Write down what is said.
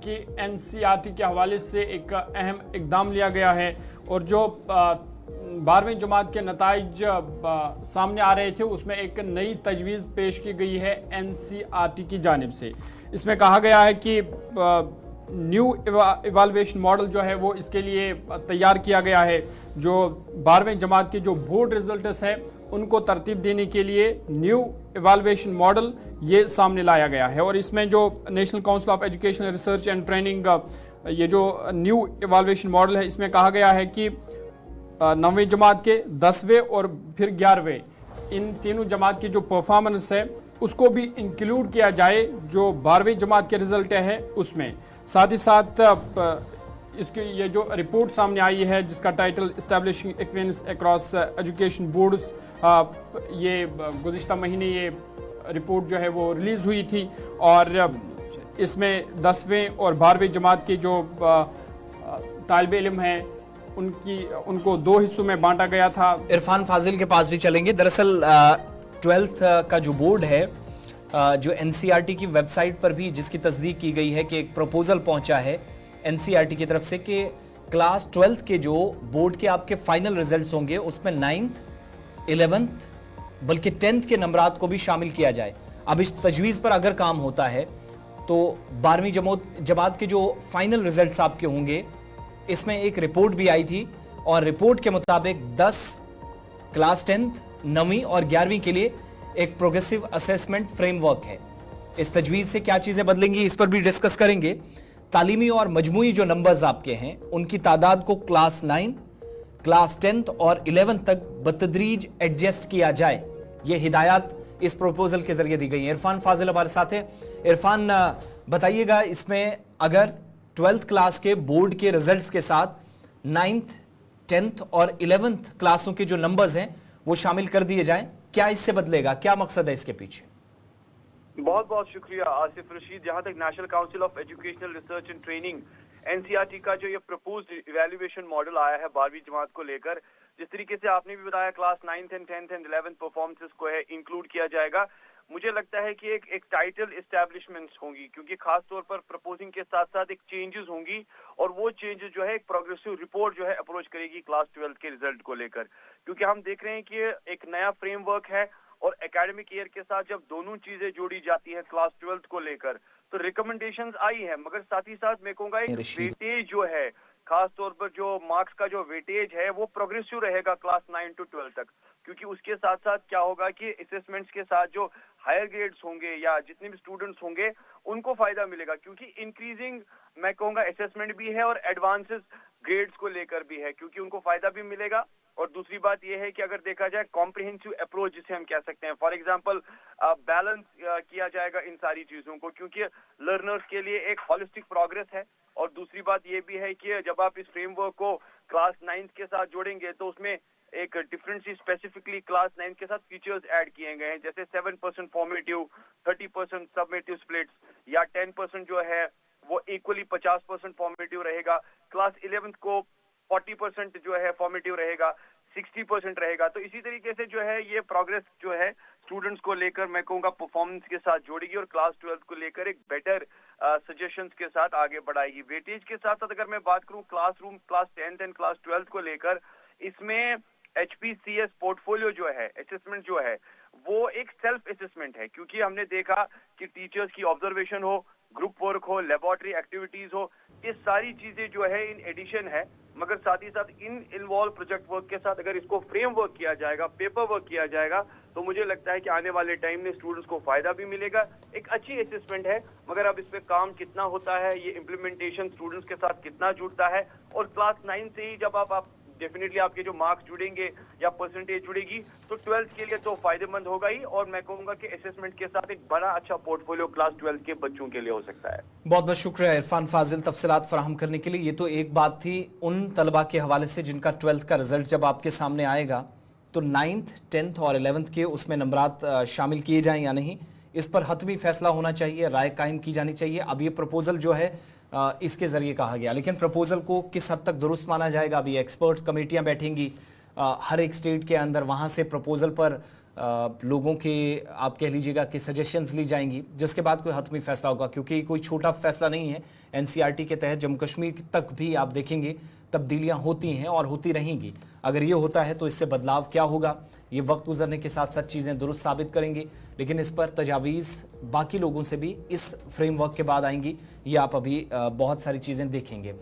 कि एनसीईआरटी के हवाले से एक अहम इकदाम लिया गया है और जो 12वीं जमात के नताइज सामने आ रहे थे उसमें एक नई तजवीज़ पेश की गई है एनसीईआरटी की जानिब से। इसमें कहा गया है कि न्यू इवाल्वेशन मॉडल जो है वो इसके लिए तैयार किया गया है। जो 12वीं जमात के जो बोर्ड रिजल्ट्स हैं उनको तरतीब देने के लिए न्यू इवाल्वेशन मॉडल ये सामने लाया गया है और इसमें जो national council of educational research and training ये जो न्यू इवाल्वेशन मॉडल है इसमें कहा गया है कि 9वीं जमात के 10वें और फिर 11वें इन तीनों जमात की जो परफॉर्मेंस है उसको भी इंक्लूड किया जाए जो 12वीं जमात के रिजल्ट है उसमें। साथ ही साथ इसकी ये जो रिपोर्ट सामने आई है जिसका title establishing equivalence across education boards, ये गुज़िश्ता महीने ये रिपोर्ट जो है वो रिलीज़ हुई थी और इसमें 10वें और 12वीं जमात के जो तालिब इल्म हैं उनको दो हिस्सों में बांटा गया था। इरफान फाजिल के पास भी चलेंगे। दरअसल 12th का जो बोर्ड है जो एनसीईआरटी की वेबसाइट पर भी जिसकी तस्दीक की गई है कि एक प्रपोजल पहुंचा है एनसीईआरटी की तरफ से कि क्लास 12th के जो बोर्ड के आपके फाइनल रिजल्ट्स होंगे उसमें 9th 11th बल्कि 10th के नंबरात को भी शामिल किया जाए। अब इस तजवीज़ पर अगर काम होता है तो 12वीं जमात के जो फाइनल रिजल्ट्स आपके होंगे इसमें एक रिपोर्ट भी आई थी और रिपोर्ट के मुताबिक 10 क्लास 10th 9वीं और 11वीं के लिए एक प्रोग्रेसिव असेसमेंट फ्रेमवर्क है। इस तजवीज़ से क्या चीज़ें बदलेंगी इस पर भी डिस्कस करेंगे। तालीमी और मजमूई जो नंबर्स आपके हैं उनकी तादाद को क्लास 9 क्लास 10th और 11th तक बतदरीज एडजस्ट किया जाए, ये हिदायत इस प्रपोजल के जरिए दी गई है। इरफान फाजिल हमारे साथ है। इरफान बताइएगा, इसमें अगर 12th क्लास के बोर्ड के रिजल्ट्स के साथ 9th 10th और 11th क्लासों के जो नंबर्स हैं वो शामिल कर दिए जाएं, क्या इससे बदलेगा, क्या मकसद है इसके पीछे? बहुत बहुत शुक्रिया आसिफ रशीद। जहां तक national council of educational research and training NCERT का जो ये प्रपोज्ड इवैल्यूएशन मॉडल आया है 12वीं जमात को लेकर, जिस तरीके से आपने भी बताया class 9th and 10th and 11th performances को है इंक्लूड किया जाएगा। मुझे लगता है कि एक टाइटल एस्टैब्लिशमेंट्स होंगी क्योंकि खास तौर पर प्रपोजिंग के साथ साथ एक चेंजेस होंगी और वो चेंजेस जो है एक प्रोग्रेसिव रिपोर्ट जो है अप्रोच करेगी क्लास 12th के रिजल्ट को लेकर, क्योंकि हम देख रहे हैं कि एक नया फ्रेमवर्क है और एकेडमिक ईयर के साथ जब दोनों चीजें जोड़ी जाती है क्लास 12th को लेकर तो रिकमेंडेशंस आई है, मगर साथ ही साथ मैं कहूँगा एक वेटेज जो है खास तौर पर जो मार्क्स का जो वेटेज है वो प्रोग्रेसिव रहेगा क्लास 9 to 12 तक, क्योंकि उसके साथ साथ क्या होगा कि असेसमेंट्स के साथ जो हायर ग्रेड्स होंगे या जितने भी स्टूडेंट्स होंगे उनको फायदा मिलेगा, क्योंकि इंक्रीजिंग मैं कहूँगा असेसमेंट भी है और एडवांसेस ग्रेड्स को लेकर भी है, क्योंकि उनको फायदा भी मिलेगा। और दूसरी बात यह है कि अगर देखा जाए कॉम्प्रिहेंसिव अप्रोच जिसे हम कह सकते हैं, फॉर एग्जांपल बैलेंस किया जाएगा इन सारी चीजों को, क्योंकि लर्नर्स के लिए एक होलिस्टिक प्रोग्रेस है। और दूसरी बात यह भी है कि जब आप इस फ्रेमवर्क को क्लास 9th के साथ जोड़ेंगे तो उसमें एक डिफरेंस स्पेसिफिकली क्लास 9 के साथ फीचर्स ऐड किए गए हैं, जैसे 7% फॉर्मेटिव, 30% सबमेटिव स्प्लिट्स या 10% जो है वो इक्वली 50% फॉर्मेटिव रहेगा। क्लास 11th को 40% जो है फॉर्मेटिव रहेगा, 60% रहेगा। तो इसी तरीके से जो है ये प्रोग्रेस जो है स्टूडेंट्स को लेकर मैं कहूँगा परफॉर्मेंस के साथ जोड़ेगी और क्लास 12th को लेकर एक बेटर सजेशंस के साथ आगे बढ़ाएगी। वेटेज के साथ साथ अगर मैं बात करूँ classroom class 10th and class 12th को लेकर, इसमें HPCS पोर्टफोलियो जो है असेसमेंट जो है वो एक सेल्फ असेसमेंट है, क्योंकि हमने देखा कि टीचर्स की ऑब्जर्वेशन हो, ग्रुप वर्क हो, लेबोरेटरी एक्टिविटीज हो, ये सारी चीजें जो है इन एडिशन है, मगर साथ ही साथ इन इन्वॉल्व प्रोजेक्ट वर्क के साथ अगर इसको फ्रेम वर्क किया जाएगा, पेपर वर्क किया जाएगा, तो मुझे लगता है कि आने वाले टाइम में स्टूडेंट्स को फायदा भी मिलेगा। एक अच्छी असेसमेंट है, मगर अब इस पे काम कितना होता है, ये इम्प्लीमेंटेशन स्टूडेंट्स के साथ कितना जुड़ता है, और क्लास 9 से ही जब आप डेफिनेटली आपके जो मार्क्स जुड़ेंगे या परसेंटेज जुड़ेगी तो 12th के लिए तो फायदेमंद होगा ही, और मैं कहूंगा कि असेसमेंट के साथ एक बड़ा अच्छा पोर्टफोलियो क्लास 12th के बच्चों के लिए हो सकता है। बहुत बहुत शुक्रिया इरफान फाजिल तफसीलात फराहम करने के लिए। ये तो एक बात थी उन तलबा के हवाले से जिनका 12th का रिजल्ट जब आपके सामने आएगा तो 9th 10th और 11th के उसमें नंबरात शामिल किए जाएं या नहीं, इस पर हतमी फैसला होना चाहिए, राय कायम की जानी चाहिए। अब ये प्रपोजल जो है इसके जरिए कहा गया, लेकिन प्रपोजल को किस हद तक दुरुस्त माना जाएगा, अभी एक्सपर्ट कमेटियां बैठेंगी हर एक स्टेट के अंदर, वहां से प्रपोजल पर लोगों के आप कह लीजिएगा कि सजेशंस ली जाएंगी, जिसके बाद कोई हतमी फैसला होगा, क्योंकि कोई छोटा फैसला नहीं है। एनसीईआरटी के तहत जम्मू कश्मीर तक भी आप देखेंगे तब्दीलियां होती हैं और होती रहेंगी। अगर ये होता है तो इससे बदलाव क्या होगा, ये वक्त गुजरने के साथ साथ चीज़ें दुरुस्त साबित करेंगी, लेकिन इस पर तजावीज़ बाकी लोगों से भी इस फ्रेमवर्क के बाद आएंगी। ये आप अभी बहुत सारी चीज़ें देखेंगे।